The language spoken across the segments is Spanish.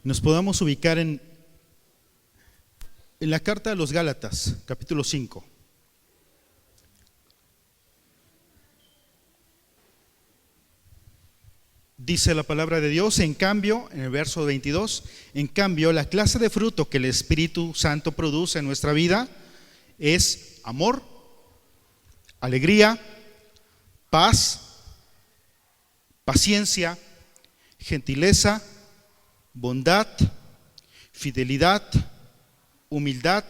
nos podamos ubicar en la carta a los Gálatas, capítulo 5. Dice la palabra de Dios, en cambio, en el verso 22, en cambio, la clase de fruto que el Espíritu Santo produce en nuestra vida es amor, alegría, paz, paciencia, gentileza, bondad, fidelidad, humildad,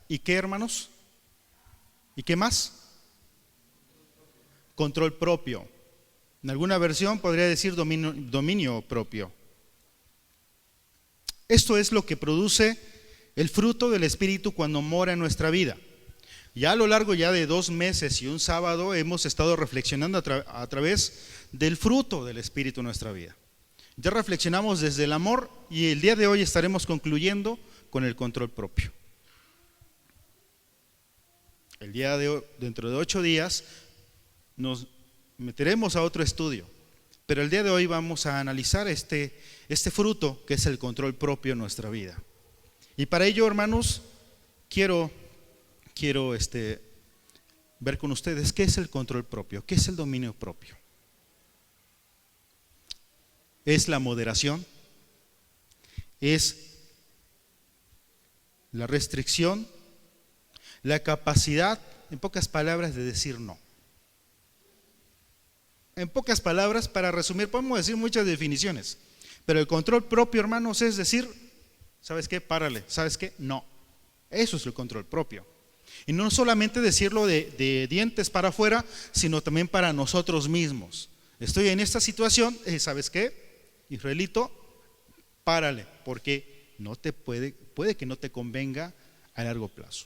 ¿y qué, hermanos? ¿Y qué más? Control propio. En alguna versión podría decir dominio propio. Esto es lo que produce el fruto del Espíritu cuando mora en nuestra vida. Ya a lo largo ya de 2 meses y un sábado hemos estado reflexionando a través del fruto del Espíritu en nuestra vida. Ya reflexionamos desde el amor y el día de hoy estaremos concluyendo con el control propio. El día de hoy, dentro de 8 días, nos meteremos a otro estudio, pero el día de hoy vamos a analizar este fruto que es el control propio en nuestra vida. Y para ello, hermanos, quiero ver con ustedes qué es el control propio, qué es el dominio propio. Es la moderación, es la restricción, la capacidad, en pocas palabras, de decir no. En pocas palabras, para resumir, podemos decir muchas definiciones, pero el control propio, hermanos, es decir, ¿sabes qué? Párale, ¿sabes qué? No. Eso es el control propio. Y no solamente decirlo de dientes para afuera, sino también para nosotros mismos. Estoy en esta situación, ¿sabes qué? Israelito, párale, porque puede que no te convenga a largo plazo.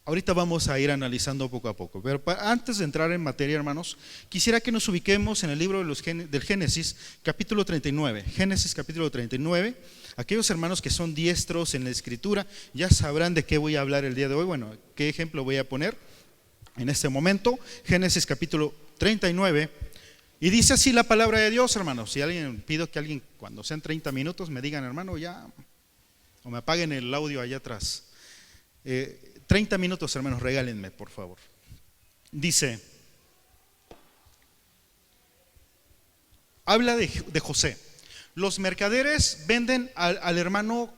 Ahorita vamos a ir analizando poco a poco, pero antes de entrar en materia, hermanos, quisiera que nos ubiquemos en el libro del Génesis, capítulo 39. Génesis, capítulo 39. Aquellos hermanos que son diestros en la escritura ya sabrán de qué voy a hablar el día de hoy. Bueno, qué ejemplo voy a poner en este momento. Génesis, capítulo 39. Y dice así la palabra de Dios, hermanos. Si pido que alguien, cuando sean 30 minutos, me digan, hermano, ya, o me apaguen el audio allá atrás. 30 minutos, hermanos, regálenme, por favor. Dice, habla de José. Los mercaderes venden al hermano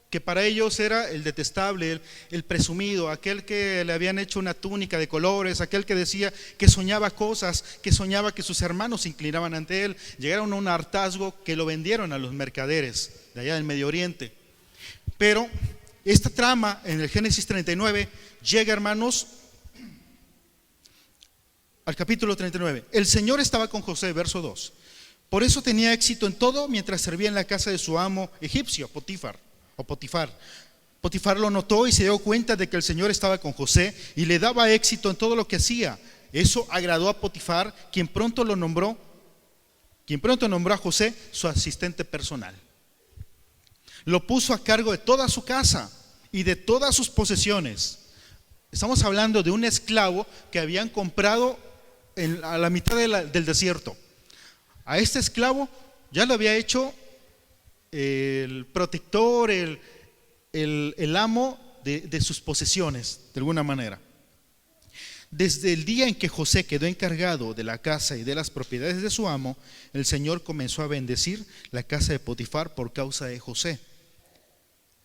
que para ellos era el detestable, el presumido, aquel que le habían hecho una túnica de colores, aquel que decía que soñaba cosas, que soñaba que sus hermanos se inclinaban ante él. Llegaron a un hartazgo que lo vendieron a los mercaderes de allá del Medio Oriente. Pero esta trama en el Génesis 39 llega, hermanos, al capítulo 39. El Señor estaba con José, verso 2. Por eso tenía éxito en todo mientras servía en la casa de su amo egipcio, Potifar. Potifar lo notó y se dio cuenta de que el Señor estaba con José y le daba éxito en todo lo que hacía. Eso agradó a Potifar, quien pronto nombró a José su asistente personal. Lo puso a cargo de toda su casa y de todas sus posesiones. Estamos hablando de un esclavo que habían comprado a la mitad del desierto. A este esclavo ya lo había hecho el protector, el amo de sus posesiones, de alguna manera. Desde el día en que José quedó encargado de la casa y de las propiedades de su amo, el Señor comenzó a bendecir la casa de Potifar por causa de José.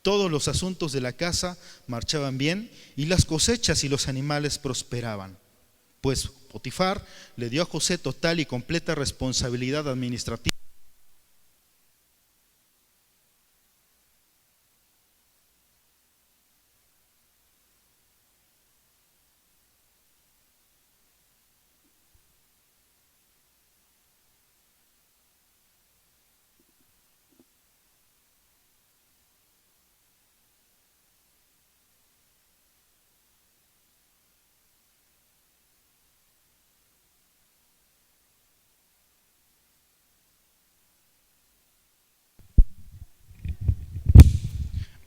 Todos los asuntos de la casa marchaban bien y las cosechas y los animales prosperaban, pues Potifar le dio a José total y completa responsabilidad administrativa.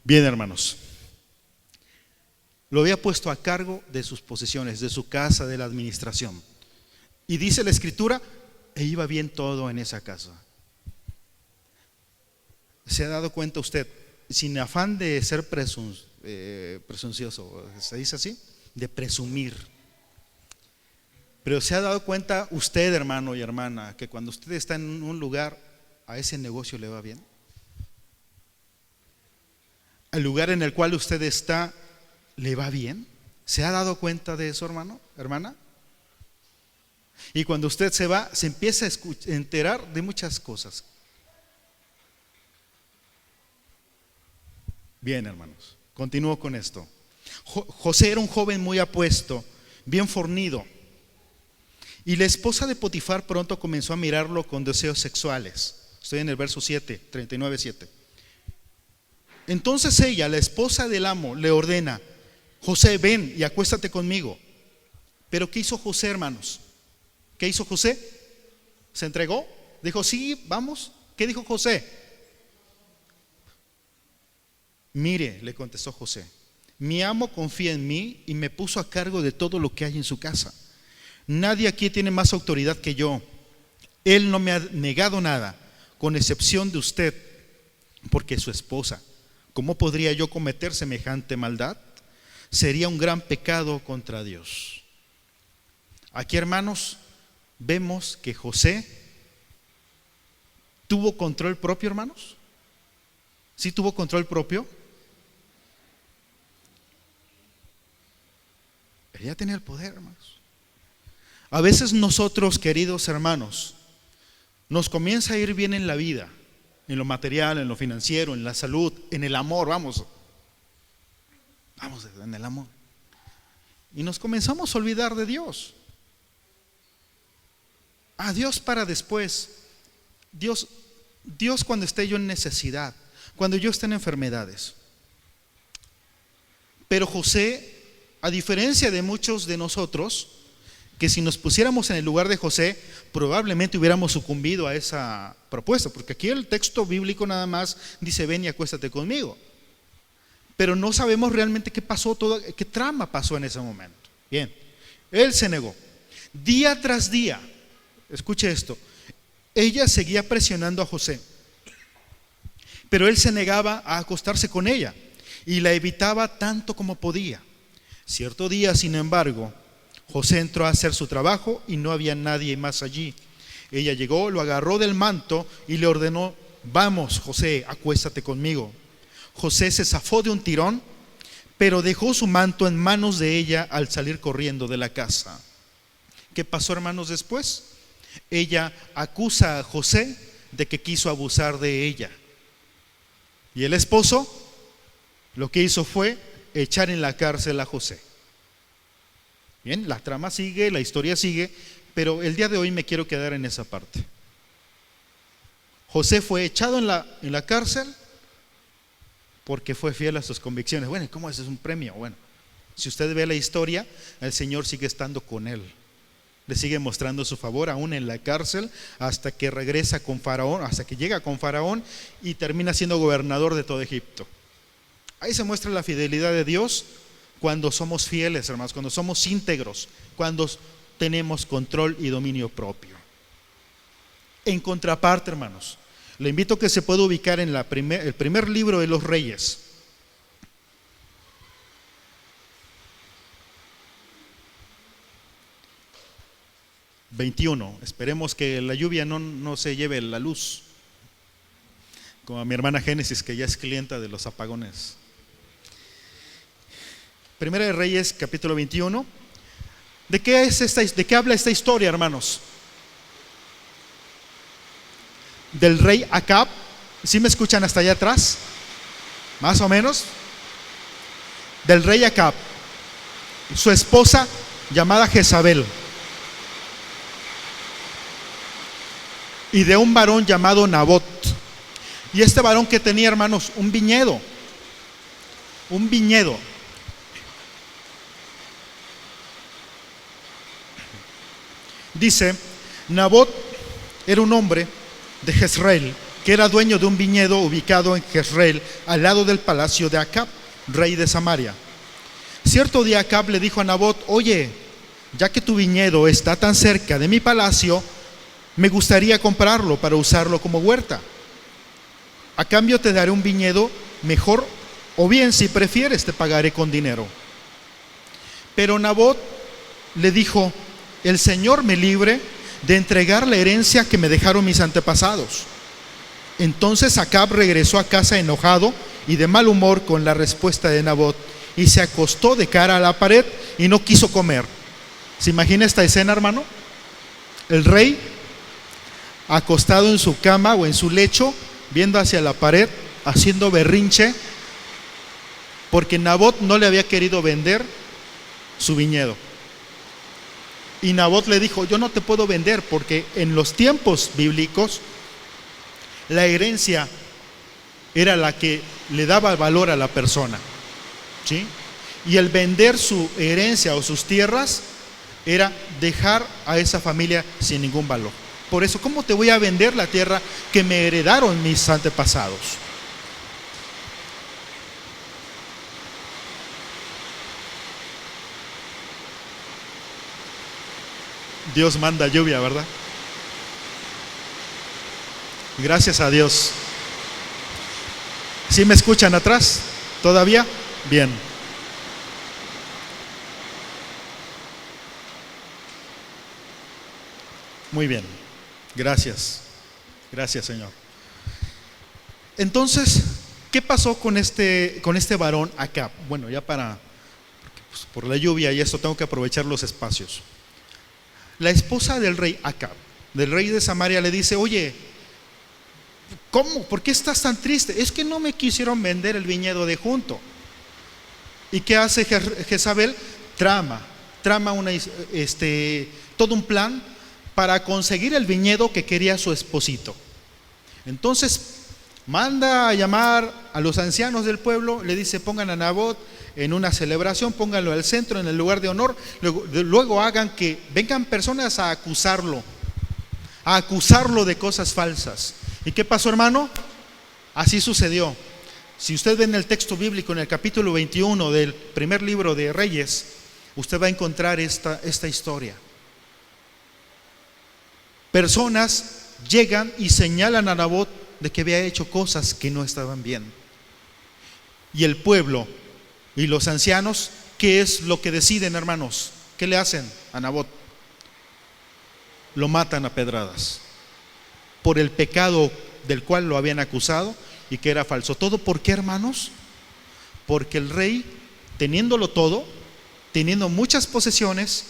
Bien, hermanos, lo había puesto a cargo de sus posesiones, de su casa, de la administración. Y dice la escritura, e iba bien todo en esa casa. ¿Se ha dado cuenta usted, sin afán de ser presuncioso, se dice así, de presumir, pero se ha dado cuenta usted, hermano y hermana, que cuando usted está en un lugar, a ese negocio le va bien? ¿Al lugar en el cual usted está le va bien? ¿Se ha dado cuenta de eso, hermano, hermana? Y cuando usted se va, se empieza a enterar de muchas cosas. Bien, hermanos, continúo con esto. José era un joven muy apuesto, bien fornido, y la esposa de Potifar pronto comenzó a mirarlo con deseos sexuales. Estoy en el verso 7, 39:7. Entonces ella, la esposa del amo, le ordena: José, ven y acuéstate conmigo. Pero ¿qué hizo José, hermanos? ¿Qué hizo José? ¿Se entregó? Dijo, sí, vamos. ¿Qué dijo José? Mire, le contestó José, mi amo confía en mí y me puso a cargo de todo lo que hay en su casa. Nadie aquí tiene más autoridad que yo. Él no me ha negado nada, con excepción de usted, porque es su esposa. ¿Cómo podría yo cometer semejante maldad? Sería un gran pecado contra Dios. Aquí, hermanos, vemos que José tuvo control propio, hermanos. ¿Sí tuvo control propio? Ella tenía el poder, hermanos. A veces nosotros, queridos hermanos, nos comienza a ir bien en la vida, en lo material, en lo financiero, en la salud, en el amor, vamos en el amor. Y nos comenzamos a olvidar de Dios. A Dios para después. Dios cuando esté yo en necesidad, cuando yo esté en enfermedades. Pero José, a diferencia de muchos de nosotros, que si nos pusiéramos en el lugar de José, probablemente hubiéramos sucumbido a esa propuesta, porque aquí el texto bíblico nada más dice: ven y acuéstate conmigo. Pero no sabemos realmente qué pasó, qué trama pasó en ese momento. Bien, él se negó. Día tras día, escuche esto, ella seguía presionando a José, pero él se negaba a acostarse con ella y la evitaba tanto como podía. Cierto día, sin embargo, José entró a hacer su trabajo y no había nadie más allí. Ella llegó, lo agarró del manto y le ordenó: vamos, José, acuéstate conmigo. José se zafó de un tirón, pero dejó su manto en manos de ella al salir corriendo de la casa. ¿Qué pasó, hermanos, después? Ella acusa a José de que quiso abusar de ella. Y el esposo lo que hizo fue echar en la cárcel a José. Bien, la trama sigue, la historia sigue, pero el día de hoy me quiero quedar en esa parte. José fue echado en la cárcel porque fue fiel a sus convicciones. Bueno, ¿cómo es? Es un premio. Bueno, si usted ve la historia, el Señor sigue estando con él. Le sigue mostrando su favor aún en la cárcel, hasta que regresa con Faraón, hasta que llega con Faraón y termina siendo gobernador de todo Egipto. Ahí se muestra la fidelidad de Dios cuando somos fieles, hermanos, cuando somos íntegros, cuando tenemos control y dominio propio. En contraparte, hermanos, le invito a que se pueda ubicar en el primer libro de los Reyes. ...21... Esperemos que la lluvia no se lleve la luz, como a mi hermana Génesis, que ya es clienta de los apagones. Primera de Reyes, capítulo 21. ¿De qué habla esta historia, hermanos? Del rey Acab. ¿Sí me escuchan hasta allá atrás? Más o menos. Del rey Acab, su esposa llamada Jezabel, y de un varón llamado Nabot. Y este varón que tenía, hermanos, un viñedo. Dice, Nabot era un hombre de Jezreel, que era dueño de un viñedo ubicado en Jezreel, al lado del palacio de Acab, rey de Samaria. Cierto día Acab le dijo a Nabot: oye, ya que tu viñedo está tan cerca de mi palacio, me gustaría comprarlo para usarlo como huerta. A cambio te daré un viñedo mejor, o bien, si prefieres, te pagaré con dinero. Pero Nabot le dijo: el Señor me libre de entregar la herencia que me dejaron mis antepasados. Entonces Acab regresó a casa enojado y de mal humor con la respuesta de Nabot, y se acostó de cara a la pared y no quiso comer. ¿Se imagina esta escena, hermano? El rey acostado en su cama o en su lecho, viendo hacia la pared, haciendo berrinche, porque Nabot no le había querido vender su viñedo. Y Nabot le dijo: yo no te puedo vender, porque en los tiempos bíblicos la herencia era la que le daba valor a la persona, ¿sí? Y el vender su herencia o sus tierras era dejar a esa familia sin ningún valor. Por eso, ¿cómo te voy a vender la tierra que me heredaron mis antepasados? Dios manda lluvia, ¿verdad? Gracias a Dios. ¿Sí me escuchan atrás? ¿Todavía? Bien. Muy bien. Gracias. Gracias, Señor. Entonces, ¿qué pasó con este varón Acab? Bueno, ya pues, por la lluvia y esto tengo que aprovechar los espacios. La esposa del rey Acab, del rey de Samaria, le dice: oye, ¿cómo? ¿Por qué estás tan triste? Es que no me quisieron vender el viñedo de junto. ¿Y qué hace Jezabel? Trama todo un plan para conseguir el viñedo que quería su esposito. Entonces manda a llamar a los ancianos del pueblo, le dice: pongan a Nabot en una celebración, pónganlo al centro, en el lugar de honor, luego hagan que vengan personas a acusarlo de cosas falsas. ¿Y qué pasó, hermano? Así sucedió. Si usted ve en el texto bíblico, en el capítulo 21 del primer libro de Reyes, usted va a encontrar esta historia. Personas llegan y señalan a Nabot de que había hecho cosas que no estaban bien. Y el pueblo y los ancianos, ¿qué es lo que deciden, hermanos? ¿Qué le hacen a Nabot? Lo matan a pedradas por el pecado del cual lo habían acusado y que era falso. ¿Todo por qué, hermanos? Porque el rey, teniéndolo todo, teniendo muchas posesiones,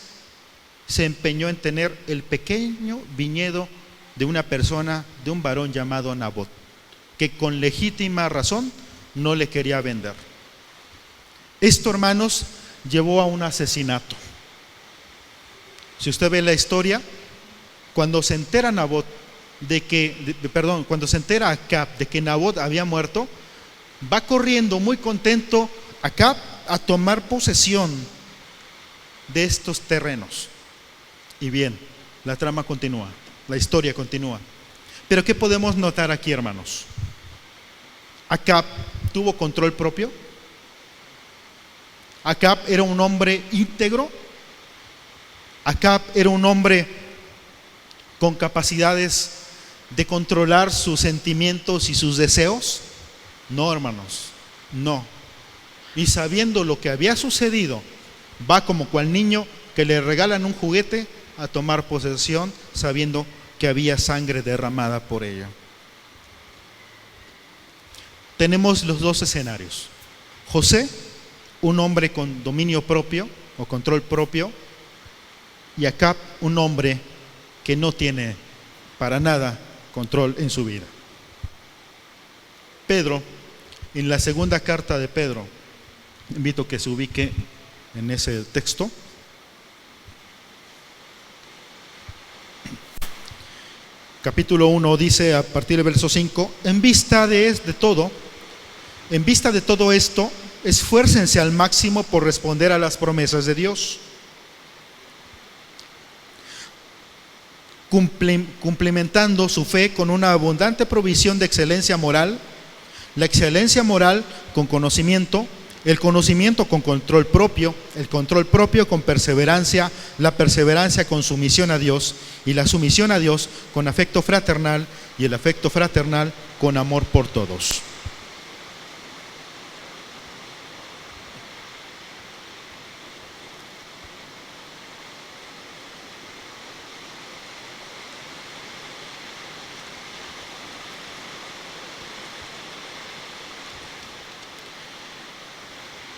se empeñó en tener el pequeño viñedo de una persona, de un varón llamado Nabot, que con legítima razón no le quería vender. Esto, hermanos, llevó a un asesinato. Si usted ve la historia, cuando se entera Nabot cuando se entera Acab de que Nabot había muerto, va corriendo muy contento Acab a tomar posesión de estos terrenos. Y bien, la trama continúa, la historia continúa. Pero ¿qué podemos notar aquí, hermanos? Acab tuvo control propio. Acab era un hombre íntegro. Acab era un hombre con capacidades de controlar sus sentimientos y sus deseos. No, hermanos, no. Y sabiendo lo que había sucedido, va como cual niño que le regalan un juguete a tomar posesión, sabiendo que había sangre derramada por ella. Tenemos los dos escenarios. José, un hombre con dominio propio o control propio, y Acab, un hombre que no tiene para nada control en su vida. Pedro, en la segunda carta de Pedro, invito a que se ubique en ese texto. Capítulo 1 dice a partir del verso 5: en vista de todo esto, esfuércense al máximo por responder a las promesas de Dios, cumplimentando su fe con una abundante provisión de excelencia moral, la excelencia moral con conocimiento, El conocimiento con control propio, el control propio con perseverancia, la perseverancia con sumisión a Dios y la sumisión a Dios con afecto fraternal y el afecto fraternal con amor por todos.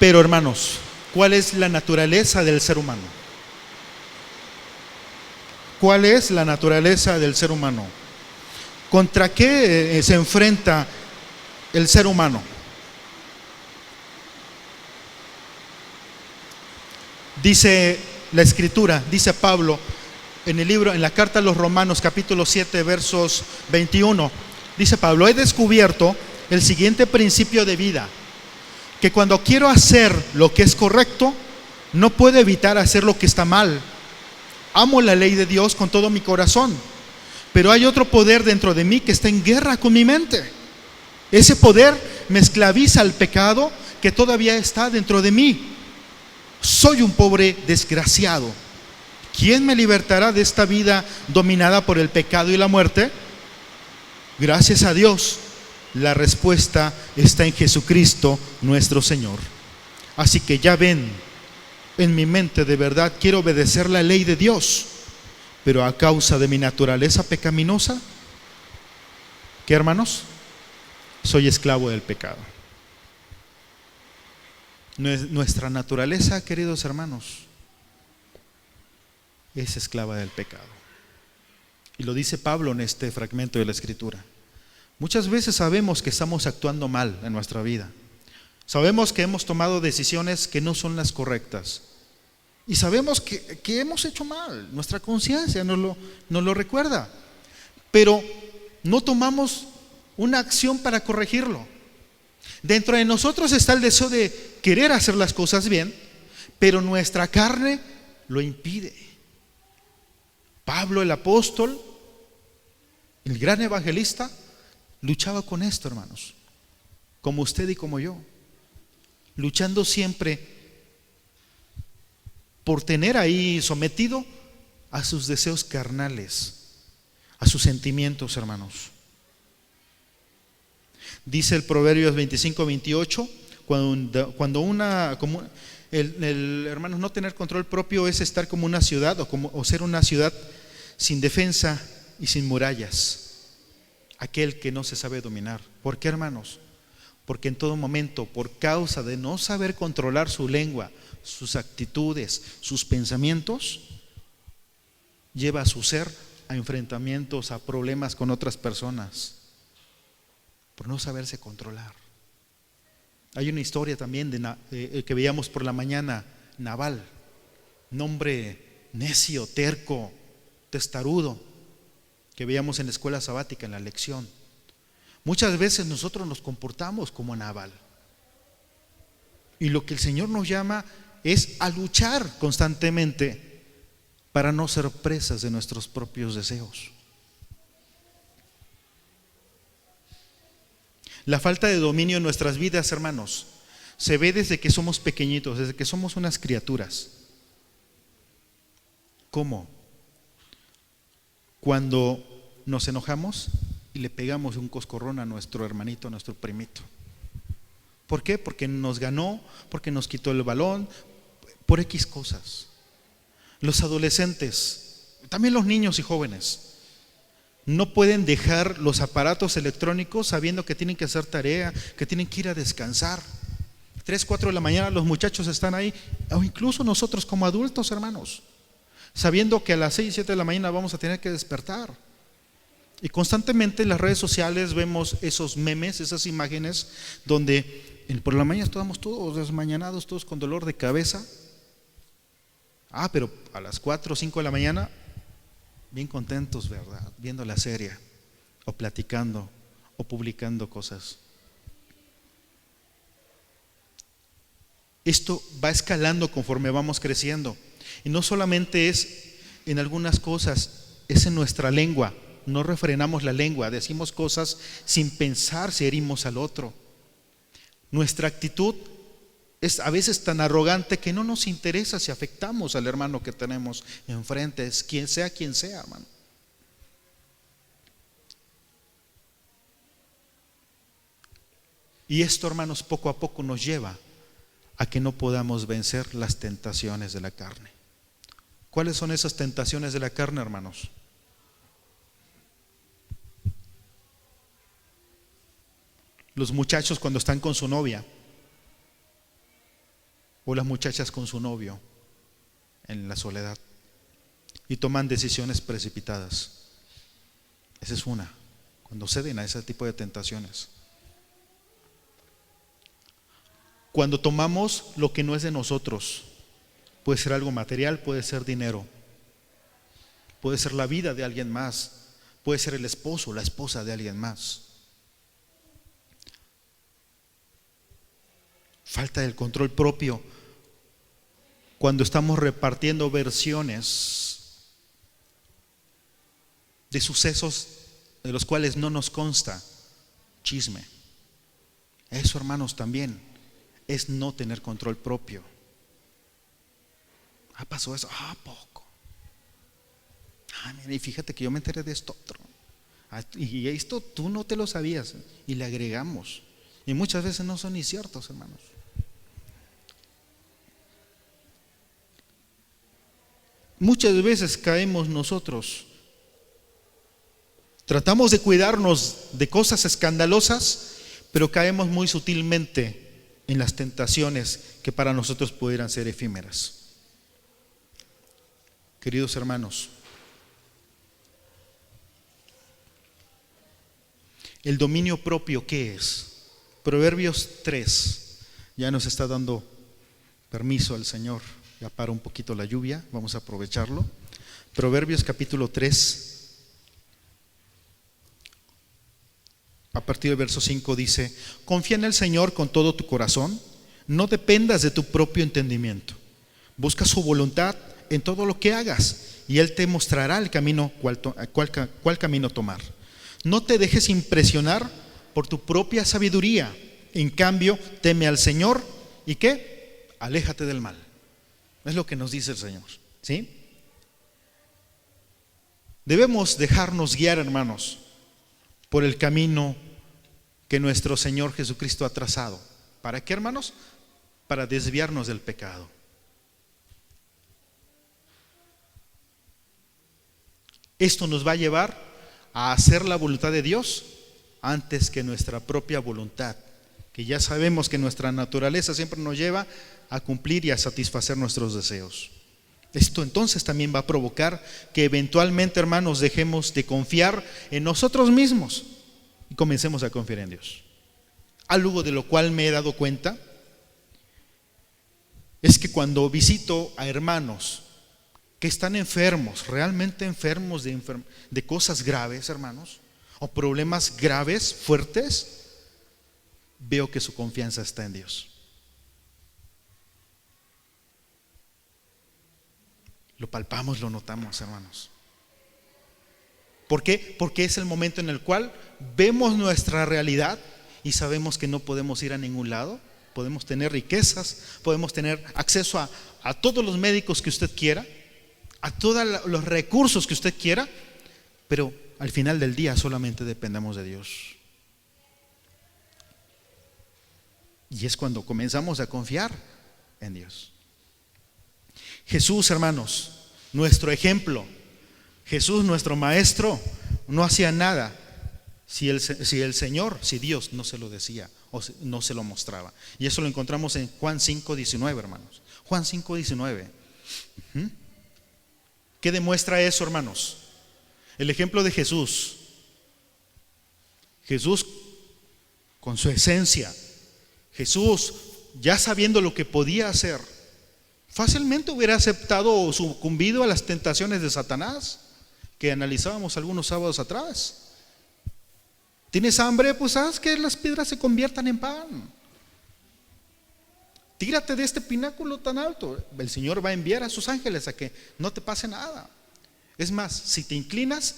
Pero hermanos, ¿cuál es la naturaleza del ser humano? ¿Cuál es la naturaleza del ser humano? ¿Contra qué se enfrenta el ser humano? Dice la Escritura, dice Pablo en el libro, en la carta a los Romanos, capítulo 7, versos 21, dice Pablo: he descubierto el siguiente principio de vida, que cuando quiero hacer lo que es correcto, no puedo evitar hacer lo que está mal. Amo la ley de Dios con todo mi corazón, pero hay otro poder dentro de mí que está en guerra con mi mente. Ese poder me esclaviza al pecado que todavía está dentro de mí. Soy un pobre desgraciado. ¿Quién me libertará de esta vida dominada por el pecado y la muerte? Gracias a Dios, la respuesta está en Jesucristo nuestro Señor. Así que ya ven, en mi mente de verdad quiero obedecer la ley de Dios, pero a causa de mi naturaleza pecaminosa, ¿qué, hermanos? Soy esclavo del pecado. Nuestra naturaleza, queridos hermanos, es esclava del pecado. Y lo dice Pablo en este fragmento de la Escritura. Muchas veces sabemos que estamos actuando mal en nuestra vida. Sabemos que hemos tomado decisiones que no son las correctas. Y sabemos que hemos hecho mal. Nuestra conciencia nos lo recuerda. Pero no tomamos una acción para corregirlo. Dentro de nosotros está el deseo de querer hacer las cosas bien, pero nuestra carne lo impide. Pablo, el apóstol, el gran evangelista, luchaba con esto, hermanos, como usted y como yo, luchando siempre por tener ahí sometido a sus deseos carnales, a sus sentimientos, hermanos. Dice el Proverbios 25-28, hermanos, no tener control propio es estar como una ciudad o ser una ciudad sin defensa y sin murallas. Aquel que no se sabe dominar. ¿Por qué, hermanos? Porque en todo momento, por causa de no saber controlar su lengua, sus actitudes, sus pensamientos, lleva a su ser a enfrentamientos, a problemas con otras personas, por no saberse controlar. Hay una historia también que veíamos por la mañana, Nabal, un hombre necio, terco, testarudo, que veíamos en la escuela sabática, en la lección. Muchas veces nosotros nos comportamos como Nabal. Y lo que el Señor nos llama es a luchar constantemente para no ser presas de nuestros propios deseos. La falta de dominio en nuestras vidas, hermanos, se ve desde que somos pequeñitos, desde que somos unas criaturas. ¿Cómo? Cuando nos enojamos y le pegamos un coscorrón a nuestro hermanito, a nuestro primito. ¿Por qué? Porque nos ganó, porque nos quitó el balón, por X cosas. Los adolescentes, también los niños y jóvenes, no pueden dejar los aparatos electrónicos sabiendo que tienen que hacer tarea, que tienen que ir a descansar. 3, 4 de la mañana los muchachos están ahí, o incluso nosotros como adultos, hermanos, sabiendo que a las 6, 7 de la mañana vamos a tener que despertar. Y constantemente en las redes sociales vemos esos memes, esas imágenes donde por la mañana estamos todos desmañanados, todos con dolor de cabeza. Pero a las 4 o 5 de la mañana, bien contentos, ¿verdad? Viendo la serie, o platicando, o publicando cosas. Esto va escalando conforme vamos creciendo. Y no solamente es en algunas cosas, es en nuestra lengua. No refrenamos la lengua, decimos cosas sin pensar si herimos al otro. Nuestra actitud es a veces tan arrogante que no nos interesa si afectamos al hermano que tenemos enfrente, es quien sea, hermano. Y esto, hermanos, poco a poco nos lleva a que no podamos vencer las tentaciones de la carne. ¿Cuáles son esas tentaciones de la carne, hermanos? Los muchachos cuando están con su novia, o las muchachas con su novio en la soledad, y toman decisiones precipitadas. Esa es una, cuando ceden a ese tipo de tentaciones. Cuando tomamos lo que no es de nosotros, puede ser algo material, puede ser dinero, puede ser la vida de alguien más, puede ser el esposo, la esposa de alguien más. Falta del control propio cuando estamos repartiendo versiones de sucesos de los cuales no nos consta, chisme. Eso, hermanos, también es no tener control propio. Pasó eso, poco. Mira, y fíjate que yo me enteré de esto otro. Y esto tú no te lo sabías. Y le agregamos. Y muchas veces no son ni ciertos, hermanos. Muchas veces caemos nosotros. Tratamos de cuidarnos de cosas escandalosas, pero caemos muy sutilmente en las tentaciones que para nosotros pudieran ser efímeras. Queridos hermanos, el dominio propio, ¿qué es? Proverbios 3, ya nos está dando permiso al Señor, ya para un poquito la lluvia, vamos a aprovecharlo. Proverbios capítulo 3, a partir del verso 5 dice: confía en el Señor con todo tu corazón, no dependas de tu propio entendimiento, busca su voluntad en todo lo que hagas y Él te mostrará el camino cuál camino tomar. No te dejes impresionar por tu propia sabiduría, en cambio teme al Señor y ¿qué? Aléjate del mal. Es lo que nos dice el Señor, ¿sí? Debemos dejarnos guiar, hermanos, por el camino que nuestro Señor Jesucristo ha trazado. ¿Para qué, hermanos? Para desviarnos del pecado. Esto nos va a llevar a hacer la voluntad de Dios antes que nuestra propia voluntad, que ya sabemos que nuestra naturaleza siempre nos lleva a cumplir y a satisfacer nuestros deseos. Esto entonces también va a provocar que eventualmente, hermanos, dejemos de confiar en nosotros mismos y comencemos a confiar en Dios. Algo de lo cual me he dado cuenta es que cuando visito a hermanos que están enfermos, realmente enfermos de cosas graves, hermanos, o problemas graves, fuertes, veo que su confianza está en Dios. Lo palpamos, lo notamos, hermanos. ¿Por qué? Porque es el momento en el cual vemos nuestra realidad y sabemos que no podemos ir a ningún lado. Podemos tener riquezas, podemos tener acceso a todos los médicos que usted quiera, a todos los recursos que usted quiera, pero al final del día solamente dependemos de Dios. Y es cuando comenzamos a confiar en Dios. Jesús, hermanos, nuestro ejemplo, Jesús, nuestro maestro, no hacía nada si Dios no se lo decía o no se lo mostraba. Y eso lo encontramos en Juan 5:19, hermanos. Juan 5:19. ¿Qué demuestra eso, hermanos? El ejemplo de Jesús. Jesús con su esencia. Jesús ya sabiendo lo que podía hacer, fácilmente hubiera aceptado o sucumbido a las tentaciones de Satanás que analizábamos algunos sábados atrás. ¿Tienes hambre? Pues haz que las piedras se conviertan en pan. Tírate de este pináculo tan alto. El Señor va a enviar a sus ángeles a que no te pase nada. Es más, si te inclinas,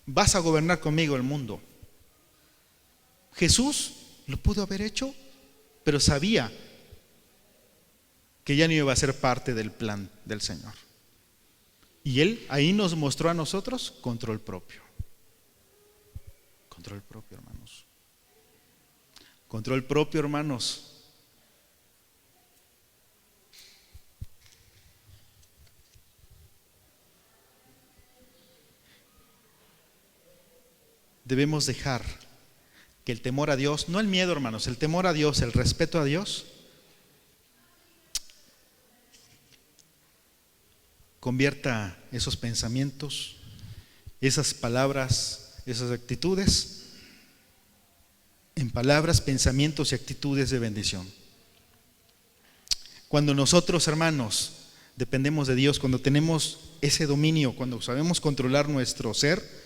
vas a gobernar conmigo el mundo. Jesús lo pudo haber hecho, pero sabía que ya no iba a ser parte del plan del Señor. Y Él ahí nos mostró a nosotros control propio. Control propio, hermanos. Control propio, hermanos. Debemos dejar que el temor a Dios, no el miedo, hermanos, el temor a Dios, el respeto a Dios, convierta esos pensamientos, esas palabras, esas actitudes en palabras, pensamientos y actitudes de bendición. Cuando nosotros, hermanos, dependemos de Dios, cuando tenemos ese dominio, cuando sabemos controlar nuestro ser,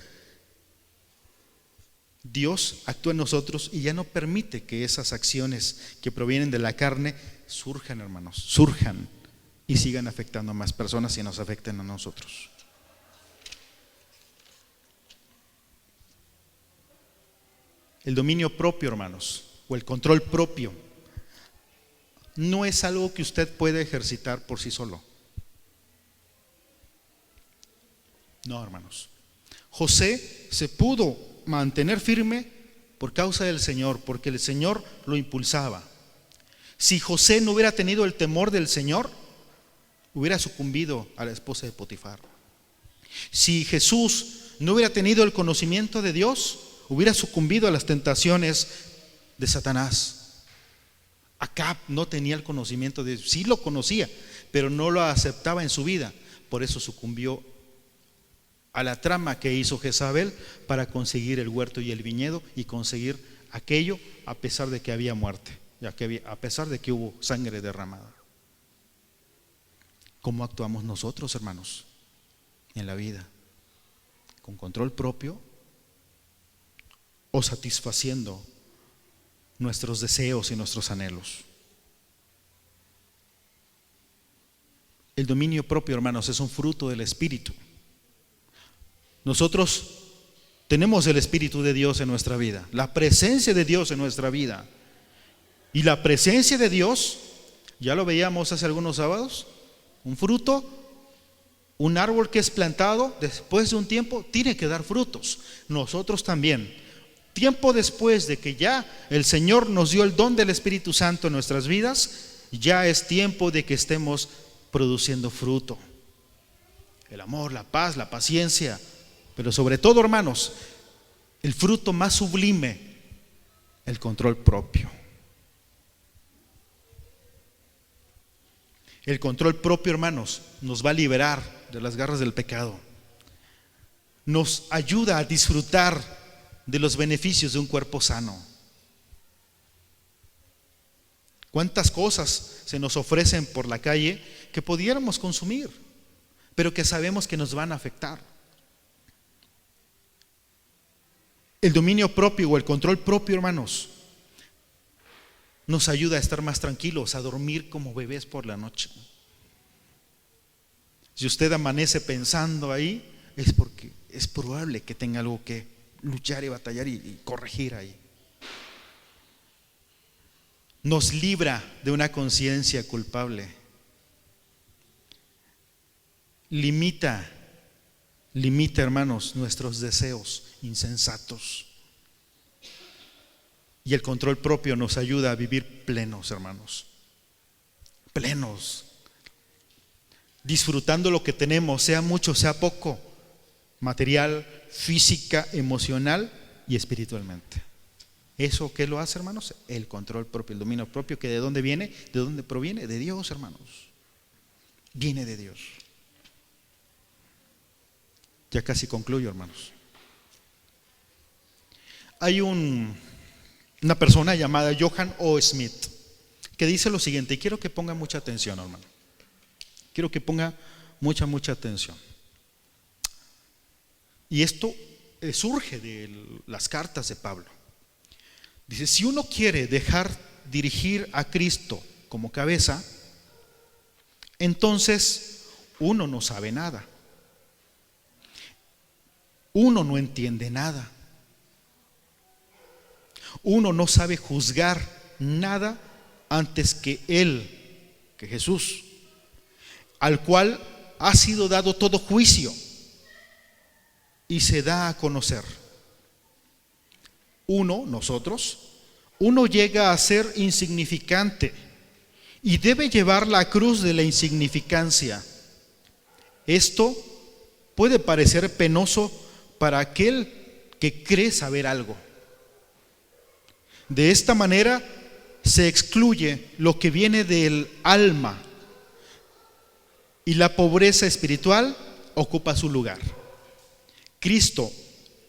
Dios actúa en nosotros y ya no permite que esas acciones que provienen de la carne surjan, hermanos, surjan y sigan afectando a más personas y nos afecten a nosotros. El dominio propio, hermanos, o el control propio, no es algo que usted puede ejercitar por sí solo. No, hermanos. José se pudo mantener firme por causa del Señor, porque el Señor lo impulsaba. Si José no hubiera tenido el temor del Señor, hubiera sucumbido a la esposa de Potifar. Si Jesús no hubiera tenido el conocimiento de Dios, hubiera sucumbido a las tentaciones de Satanás. Acab no tenía el conocimiento de Dios, sí lo conocía, pero no lo aceptaba en su vida. Por eso sucumbió a la trama que hizo Jezabel para conseguir el huerto y el viñedo y conseguir aquello a pesar de que había muerte, a pesar de que hubo sangre derramada. ¿Cómo actuamos nosotros, hermanos, en la vida? ¿Con control propio o satisfaciendo nuestros deseos y nuestros anhelos? El dominio propio, hermanos, es un fruto del Espíritu. Nosotros tenemos el Espíritu de Dios en nuestra vida, la presencia de Dios en nuestra vida. Y la presencia de Dios, ya lo veíamos hace algunos sábados, un fruto, un árbol que es plantado, después de un tiempo tiene que dar frutos. Nosotros también, tiempo después de que ya el Señor nos dio el don del Espíritu Santo en nuestras vidas, ya es tiempo de que estemos produciendo fruto. El amor, la paz, la paciencia, pero sobre todo, hermanos, el fruto más sublime, el control propio. El control propio, hermanos, nos va a liberar de las garras del pecado. Nos ayuda a disfrutar de los beneficios de un cuerpo sano. ¿Cuántas cosas se nos ofrecen por la calle que pudiéramos consumir, pero que sabemos que nos van a afectar? El dominio propio o el control propio, hermanos, nos ayuda a estar más tranquilos, a dormir como bebés por la noche. Si usted amanece pensando ahí, es porque es probable que tenga algo que luchar y batallar y corregir ahí. Nos libra de una conciencia culpable. Limita, hermanos, nuestros deseos insensatos. Y el control propio nos ayuda a vivir plenos, hermanos. Plenos. Disfrutando lo que tenemos, sea mucho, sea poco. Material, física, emocional y espiritualmente. ¿Eso qué lo hace, hermanos? El control propio, el dominio propio, que ¿de dónde viene? ¿De dónde proviene? De Dios, hermanos. Viene de Dios. Ya casi concluyo, hermanos. Hay una persona llamada Johann O. Smith que dice lo siguiente, y quiero que ponga mucha atención, hermano. Quiero que ponga mucha atención. Y esto surge de las cartas de Pablo. Dice, si uno quiere dejar dirigir a Cristo como cabeza, entonces uno no sabe nada. Uno no entiende nada. Uno no sabe juzgar nada antes que Él que Jesús, al cual ha sido dado todo juicio y se da a conocer. Nosotros, llega a ser insignificante y debe llevar la cruz de la insignificancia. Esto puede parecer penoso para aquel que cree saber algo. De esta manera se excluye lo que viene del alma y la pobreza espiritual ocupa su lugar. Cristo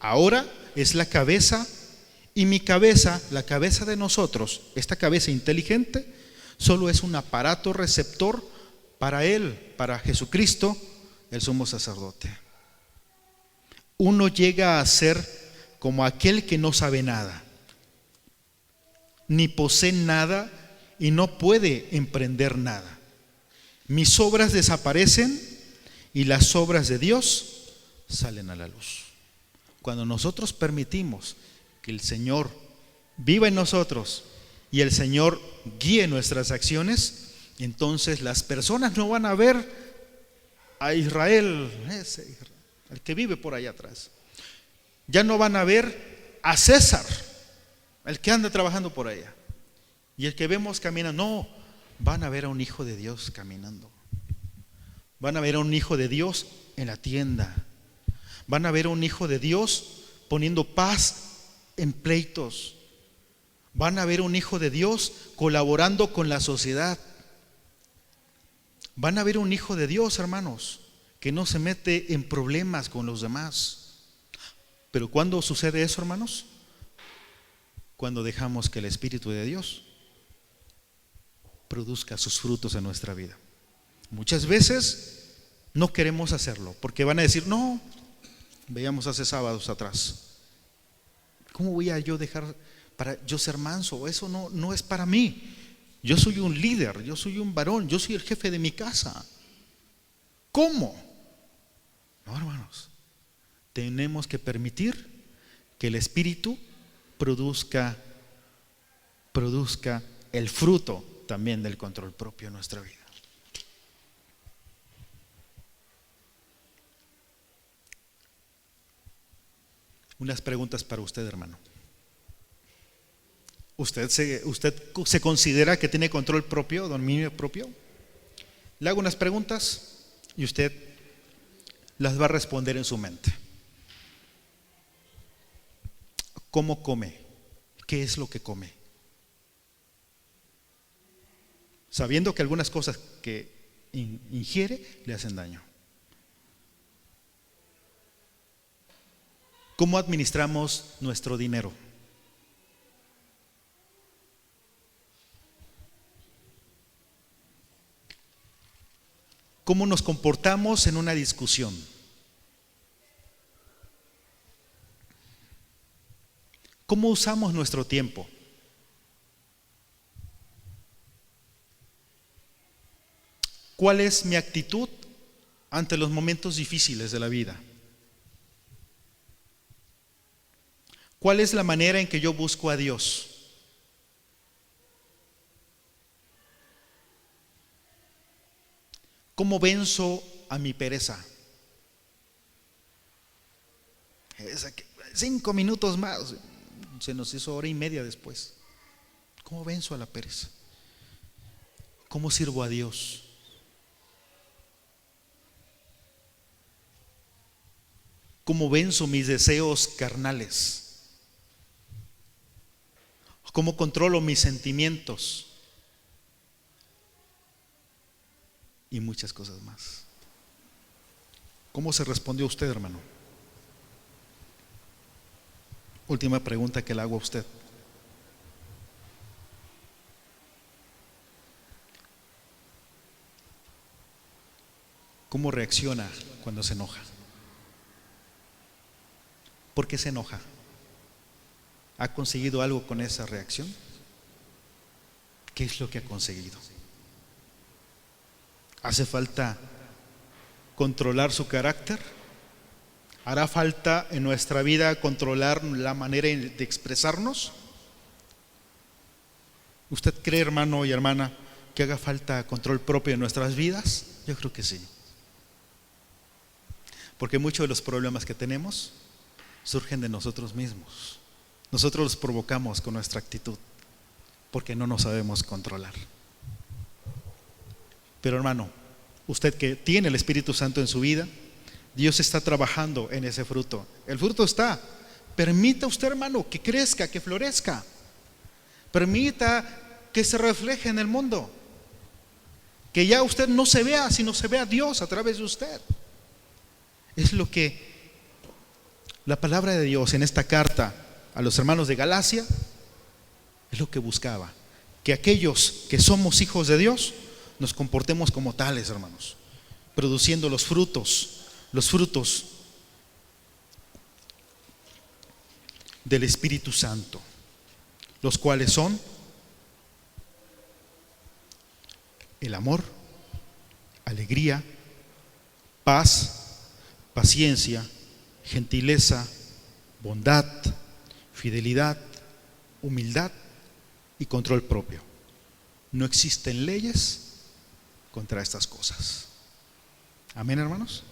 ahora es la cabeza y mi cabeza, la cabeza de nosotros, esta cabeza inteligente, solo es un aparato receptor para Él, para Jesucristo, el sumo sacerdote. Uno llega a ser como aquel que no sabe nada, ni posee nada y no puede emprender nada. Mis obras desaparecen y las obras de Dios salen a la luz. Cuando nosotros permitimos que el Señor viva en nosotros y el Señor guíe nuestras acciones, entonces las personas no van a ver a Israel, el que vive por allá atrás. Ya no van a ver a César, el que anda trabajando por allá. Y el que vemos caminando, no, van a ver a un hijo de Dios caminando. Van a ver a un hijo de Dios en la tienda. Van a ver a un hijo de Dios poniendo paz en pleitos. Van a ver a un hijo de Dios colaborando con la sociedad. Van a ver un hijo de Dios, hermanos, que no se mete en problemas con los demás. Pero ¿cuándo sucede eso, hermanos? Cuando dejamos que el Espíritu de Dios produzca sus frutos en nuestra vida. Muchas veces no queremos hacerlo porque van a decir, no, veíamos hace sábados atrás, ¿cómo voy a yo dejar para yo ser manso? Eso no es para mí. Yo soy un líder, yo soy un varón, yo soy el jefe de mi casa. ¿Cómo? No, hermanos, tenemos que permitir que el Espíritu produzca el fruto también del control propio en nuestra vida. Unas preguntas para usted, hermano. ¿Usted se considera que tiene control propio, dominio propio? Le hago unas preguntas y usted las va a responder en su mente. ¿Cómo come? ¿Qué es lo que come? Sabiendo que algunas cosas que ingiere le hacen daño. ¿Cómo administramos nuestro dinero? ¿Cómo nos comportamos en una discusión? ¿Cómo usamos nuestro tiempo? ¿Cuál es mi actitud ante los momentos difíciles de la vida? ¿Cuál es la manera en que yo busco a Dios? ¿Cómo venzo a mi pereza? 5 minutos más, se nos hizo 1:30 después. ¿Cómo venzo a la pereza? ¿Cómo sirvo a Dios? ¿Cómo venzo mis deseos carnales? ¿Cómo controlo mis sentimientos? Y muchas cosas más. ¿Cómo se respondió usted, hermano? Última pregunta que le hago a usted. ¿Cómo reacciona cuando se enoja? ¿Por qué se enoja? ¿Ha conseguido algo con esa reacción? ¿Qué es lo que ha conseguido? ¿Hace falta controlar su carácter? ¿Hará falta en nuestra vida controlar la manera de expresarnos? ¿Usted cree, hermano y hermana, que haga falta control propio en nuestras vidas? Yo creo que sí. Porque muchos de los problemas que tenemos surgen de nosotros mismos. Nosotros los provocamos con nuestra actitud, porque no nos sabemos controlar. Pero hermano, usted que tiene el Espíritu Santo en su vida, Dios está trabajando en ese fruto. El fruto está. Permita usted, hermano, que crezca, que florezca. Permita que se refleje en el mundo. Que ya usted no se vea, sino se vea a Dios a través de usted. Es lo que la palabra de Dios en esta carta a los hermanos de Galacia es lo que buscaba. Que aquellos que somos hijos de Dios nos comportemos como tales, hermanos, produciendo los frutos del Espíritu Santo, los cuales son el amor, alegría, paz, paciencia, gentileza, bondad, fidelidad, humildad y control propio. No existen leyes contra estas cosas. Amén, hermanos.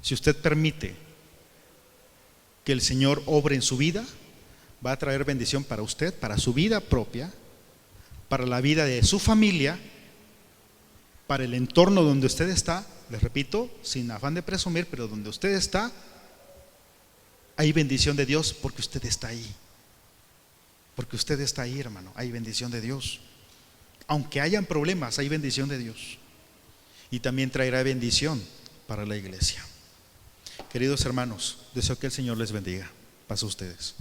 Si usted permite que el Señor obre en su vida, va a traer bendición para usted, para su vida propia, para la vida de su familia, para el entorno donde usted está. Les repito, sin afán de presumir, pero donde usted está, hay bendición de Dios porque usted está ahí. Porque usted está ahí, hermano, hay bendición de Dios. Aunque hayan problemas, hay bendición de Dios. Y también traerá bendición para la iglesia. Queridos hermanos, deseo que el Señor les bendiga. Paz a ustedes.